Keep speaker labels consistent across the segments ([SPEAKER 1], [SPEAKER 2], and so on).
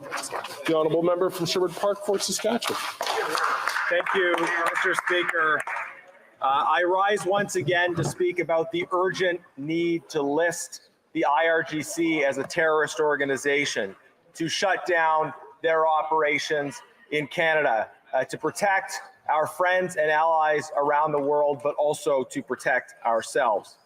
[SPEAKER 1] The honourable member from Sherwood Park, Fort Saskatchewan.
[SPEAKER 2] Thank you, Mr. Speaker. I rise once again to speak about the urgent need to list the IRGC as a terrorist organization, to shut down their operations in Canada, to protect our friends and allies around the world, but also to protect ourselves.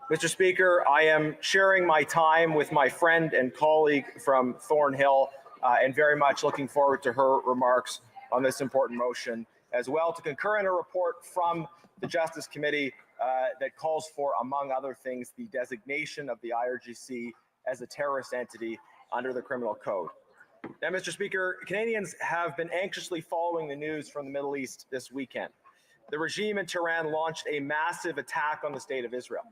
[SPEAKER 2] Mr. Speaker, I am sharing my time with my friend and colleague from Thornhill and very much looking forward to her remarks on this important motion, as well to concur in a report from the Justice Committee that calls for, among other things, the designation of the IRGC as a terrorist entity under the Criminal Code. Now, Mr. Speaker, Canadians have been anxiously following the news from the Middle East this weekend. The regime in Tehran launched a massive attack on the state of Israel.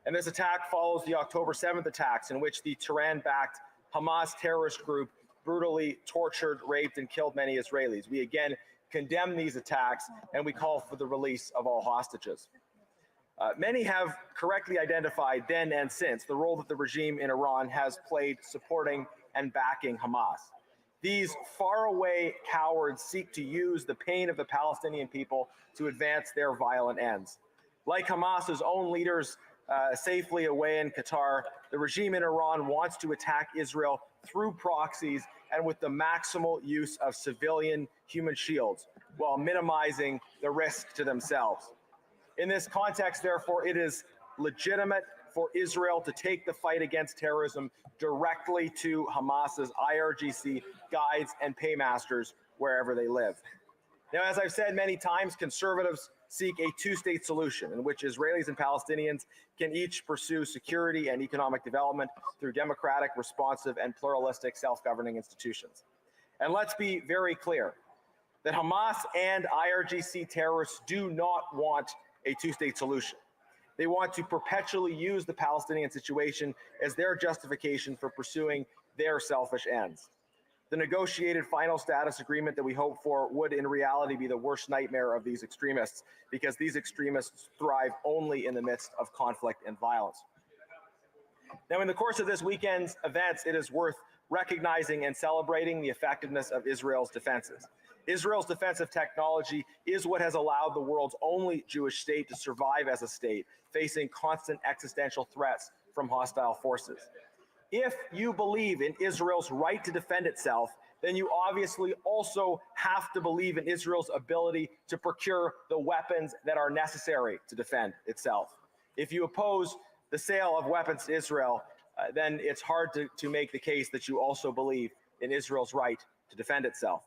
[SPEAKER 2] And this attack follows the October 7th attacks in which the Tehran-backed Hamas terrorist group brutally tortured, raped, and killed many Israelis. We again condemn these attacks and we call for the release of all hostages. Many have correctly identified then and since the role that the regime in Iran has played supporting and backing Hamas. These faraway cowards seek to use the pain of the Palestinian people to advance their violent ends. Like Hamas's own leaders safely away in Qatar, the regime in Iran wants to attack Israel through proxies and with the maximal use of civilian human shields while minimizing the risk to themselves. In this context, therefore, it is legitimate for Israel to take the fight against terrorism directly to Hamas's IRGC guides and paymasters wherever they live. Now, as I've said many times, conservatives seek a two-state solution in which Israelis and Palestinians can each pursue security and economic development through democratic, responsive, and pluralistic self-governing institutions. And let's be very clear that Hamas and IRGC terrorists do not want a two-state solution. They want to perpetually use the Palestinian situation as their justification for pursuing their selfish ends. The negotiated final status agreement that we hope for would in reality be the worst nightmare of these extremists, because these extremists thrive only in the midst of conflict and violence. Now, in the course of this weekend's events, it is worth recognizing and celebrating the effectiveness of Israel's defenses. Israel's defensive technology is what has allowed the world's only Jewish state to survive as a state, facing constant existential threats from hostile forces. If you believe in Israel's right to defend itself, then you obviously also have to believe in Israel's ability to procure the weapons that are necessary to defend itself. If you oppose the sale of weapons to Israel, then it's hard to make the case that you also believe in Israel's right to defend itself.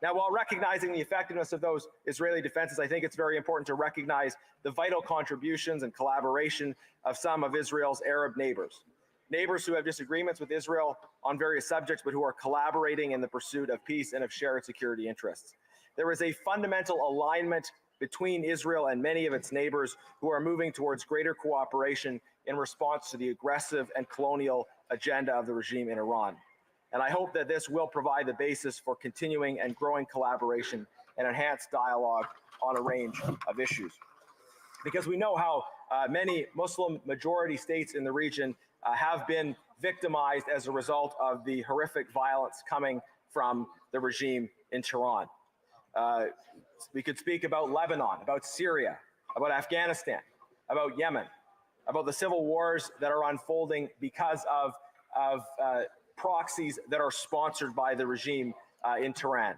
[SPEAKER 2] Now, while recognizing the effectiveness of those Israeli defenses, I think it's very important to recognize the vital contributions and collaboration of some of Israel's Arab neighbors. Neighbors who have disagreements with Israel on various subjects, but who are collaborating in the pursuit of peace and of shared security interests. There is a fundamental alignment between Israel and many of its neighbors who are moving towards greater cooperation in response to the aggressive and colonial agenda of the regime in Iran. And I hope that this will provide the basis for continuing and growing collaboration and enhanced dialogue on a range of issues. Because we know how many Muslim majority states in the region have been victimized as a result of the horrific violence coming from the regime in Tehran. We could speak about Lebanon, about Syria, about Afghanistan, about Yemen, about the civil wars that are unfolding because of proxies that are sponsored by the regime in Tehran.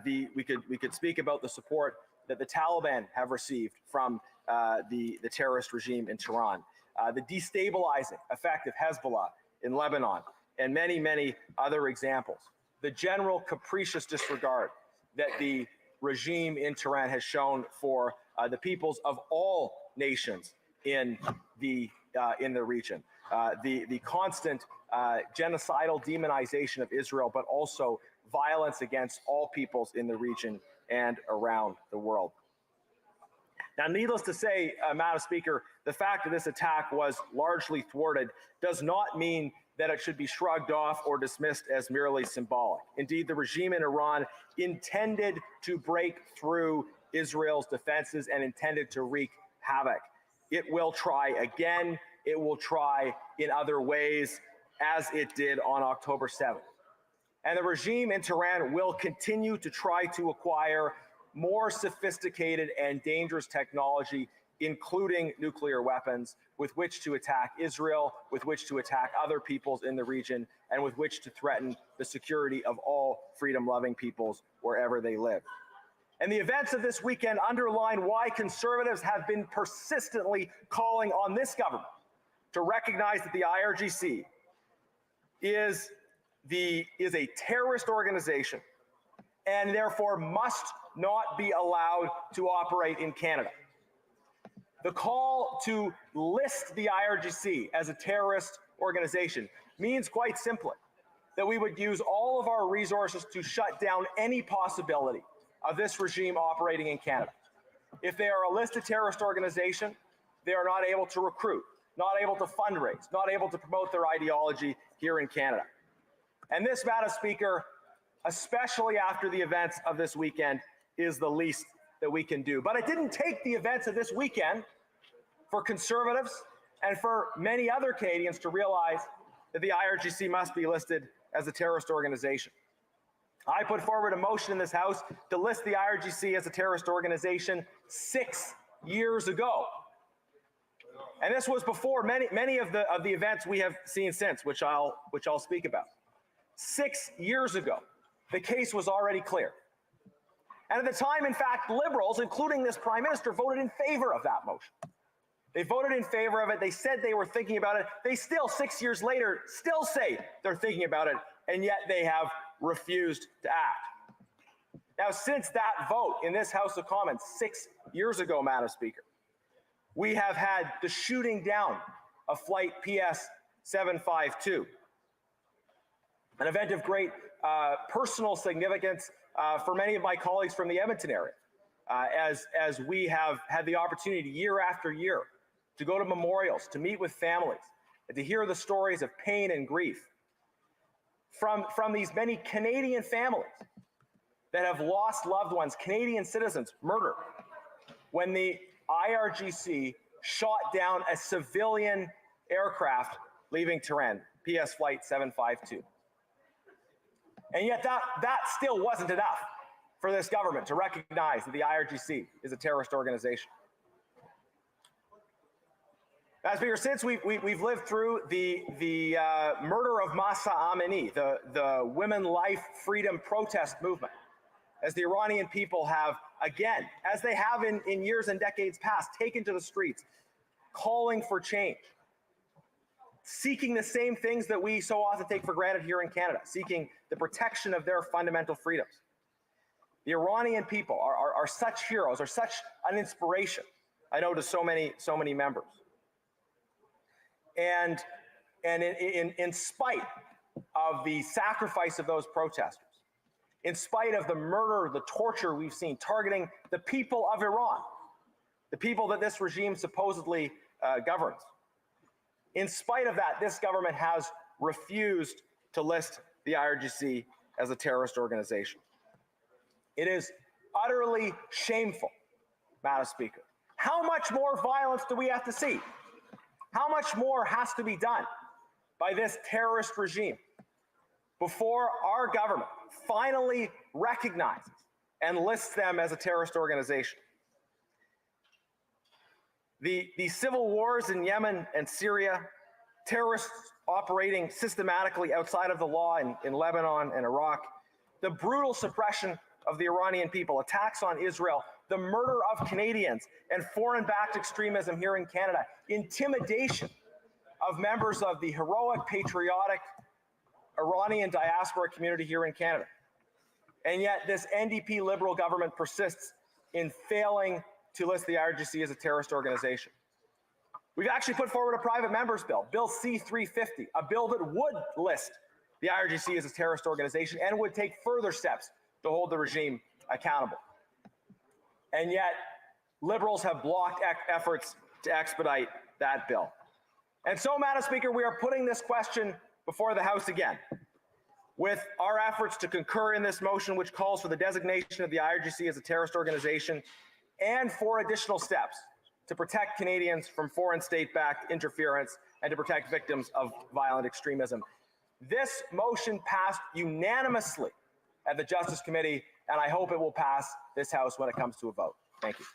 [SPEAKER 2] We could speak about the support that the Taliban have received from the terrorist regime in Tehran. The destabilizing effect of Hezbollah in Lebanon, and many, many other examples. The general capricious disregard that the regime in Tehran has shown for the peoples of all nations in the region. The constant genocidal demonization of Israel, but also violence against all peoples in the region and around the world. Now, needless to say, Madam Speaker, the fact that this attack was largely thwarted does not mean that it should be shrugged off or dismissed as merely symbolic. Indeed, the regime in Iran intended to break through Israel's defenses and intended to wreak havoc. It will try again. It will try in other ways, as it did on October 7th. And the regime in Tehran will continue to try to acquire more sophisticated and dangerous technology, including nuclear weapons, with which to attack Israel, with which to attack other peoples in the region, and with which to threaten the security of all freedom-loving peoples wherever they live. And the events of this weekend underline why conservatives have been persistently calling on this government to recognize that the IRGC is a terrorist organization and therefore must not be allowed to operate in Canada. The call to list the IRGC as a terrorist organization means quite simply that we would use all of our resources to shut down any possibility of this regime operating in Canada. If they are a listed terrorist organization, they are not able to recruit, not able to fundraise, not able to promote their ideology here in Canada. And this, Madam Speaker, especially after the events of this weekend, is the least that we can do. But it didn't take the events of this weekend for conservatives and for many other Canadians to realize that the IRGC must be listed as a terrorist organization. I put forward a motion in this House to list the IRGC as a terrorist organization 6 years ago. And this was before many of the events we have seen since, which I'll speak about. 6 years ago, the case was already clear. And at the time, in fact, Liberals, including this Prime Minister, voted in favor of that motion. They voted in favor of it. They said they were thinking about it. They still, 6 years later, still say they're thinking about it, and yet they have refused to act. Now, since that vote in this House of Commons 6 years ago, Madam Speaker, we have had the shooting down of Flight PS 752, an event of great personal significance for many of my colleagues from the Edmonton area, as we have had the opportunity year after year to go to memorials, to meet with families, and to hear the stories of pain and grief from these many Canadian families that have lost loved ones, Canadian citizens murdered, when the IRGC shot down a civilian aircraft leaving Tehran, PS Flight 752. And yet that still wasn't enough for this government to recognize that the IRGC is a terrorist organization. As Speaker, since we've lived through the murder of Mahsa Amini, the women life freedom protest movement, as the Iranian people have, again, as they have in years and decades past, taken to the streets, calling for change, seeking the same things that we so often take for granted here in Canada, seeking the protection of their fundamental freedoms. The Iranian people are such heroes, are such an inspiration, I know, to so many members. And in spite of the sacrifice of those protesters, in spite of the murder, the torture we've seen targeting the people of Iran, the people that this regime supposedly governs, in spite of that, this government has refused to list the IRGC as a terrorist organization. It is utterly shameful, Madam Speaker. How much more violence do we have to see? How much more has to be done by this terrorist regime before our government finally recognizes and lists them as a terrorist organization? The civil wars in Yemen and Syria, terrorists operating systematically outside of the law in Lebanon and Iraq, the brutal suppression of the Iranian people, attacks on Israel, the murder of Canadians and foreign-backed extremism here in Canada, intimidation of members of the heroic, patriotic Iranian diaspora community here in Canada. And yet this NDP Liberal government persists in failing to list the IRGC as a terrorist organization. We've actually put forward a private member's bill, Bill C-350, a bill that would list the IRGC as a terrorist organization and would take further steps to hold the regime accountable. And yet, Liberals have blocked efforts to expedite that bill. And so, Madam Speaker, we are putting this question before the House again, with our efforts to concur in this motion, which calls for the designation of the IRGC as a terrorist organization, and for additional steps to protect Canadians from foreign state-backed interference and to protect victims of violent extremism. This motion passed unanimously at the Justice Committee, and I hope it will pass this House when it comes to a vote. Thank you.